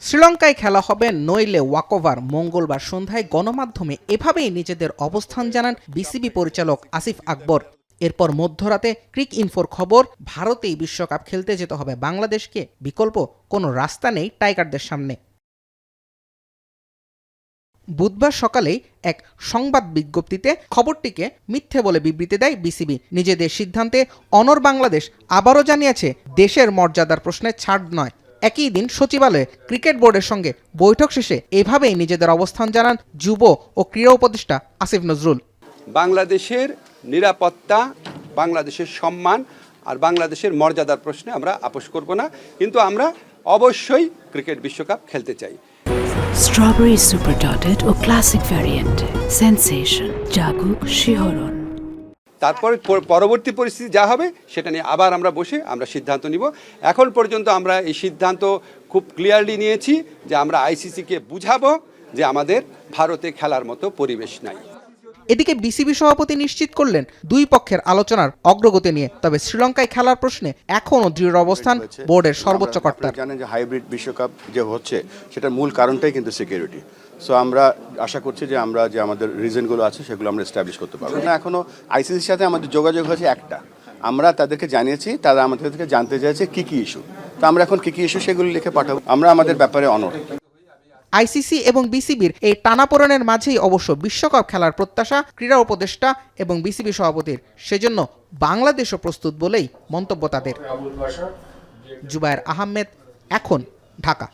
শ্রীলঙ্কায় খেলা হবে নইলে ওয়াকওভার। মঙ্গলবার সন্ধ্যায় গণমাধ্যমে এভাবেই নিজেদের অবস্থান জানান বিসিবি পরিচালক আসিফ আকবর। এরপর মধ্যরাতে ক্রিক ইনফোর খবর, ভারতেই বিশ্বকাপ খেলতে যেতে হবে বাংলাদেশকে, বিকল্প কোনো রাস্তা নেই টাইগারদের সামনে। বুধবার সকালেই এক সংবাদ বিজ্ঞপ্তিতে খবরটিকে মিথ্যে বলে বিবৃতি দেয় বিসিবি। নিজেদের সিদ্ধান্তে অনড় বাংলাদেশ আবারও জানিয়েছে দেশের মর্যাদার প্রশ্নে ছাড় নয়। একই দিন সচিবালয়ে ক্রিকেট বোর্ডের সঙ্গে বৈঠক শেষে এভাবেই নিজেদের অবস্থান জানান যুব ও ক্রীড়া উপদেষ্টা আসিফ নজরুল। বাংলাদেশের নিরাপত্তা, বাংলাদেশের সম্মান আর বাংলাদেশের মর্যাদার প্রশ্নে আমরা আপোষ করব না, কিন্তু আমরা অবশ্যই ক্রিকেট বিশ্বকাপ খেলতে চাই। স্ট্রবেরি সুপার ডটেড ও ক্লাসিক ভ্যারিয়েন্ট, সেন্সেশন, জাগুক শিহরণ। তারপর পরবর্তী পরিস্থিতি যা হবে সেটা নিয়ে আবার আমরা বসে আমরা সিদ্ধান্ত নিব। এখন পর্যন্ত আমরা এই সিদ্ধান্ত খুব ক্লিয়ারলি নিয়েছি যে আমরা আইসিসিকে বুঝাবো যে আমাদের ভারতে খেলার মতো পরিবেশ নাই। এদিকে বিসিবি সভাপতি নিশ্চিত করলেন দুই পক্ষের আলোচনার অগ্রগতি নিয়ে, তবে শ্রীলঙ্কায় খেলার প্রশ্নে এখনও দৃঢ় অবস্থান বোর্ডের সর্বোচ্চ কর্তার। জানেন যে হাইব্রিড বিশ্বকাপ যে হচ্ছে সেটার মূল কারণটাই কিন্তু সিকিউরিটি। সো আমরা আশা করছি যে আমরা যে আমাদের রিজনগুলো আছে সেগুলো আমরা এস্টাবলিশ করতে পারবো না। এখনো আইসিসির সাথে আমাদের যোগাযোগ হয়েছে একটা, আমরা তাদেরকে জানিয়েছি, তারা আমাদের থেকে জানতে চাইছে কি কি ইস্যু, তো আমরা এখন কি কি ইস্যু সেগুলো লিখে পাঠাবো। আমরা আমাদের ব্যাপারে অনড়। আইসিসি এবং বিসিবির এই টানাপোড়েনের মাঝেই অবশ্য বিশ্বকাপ খেলার প্রত্যাশা ক্রীড়া উপদেষ্টা এবং বিসিবি সভাপতির। সেজন্য বাংলাদেশও প্রস্তুত বলেই মন্তব্য তাদের। জুবায়ের আহমেদ, এখন, ঢাকা।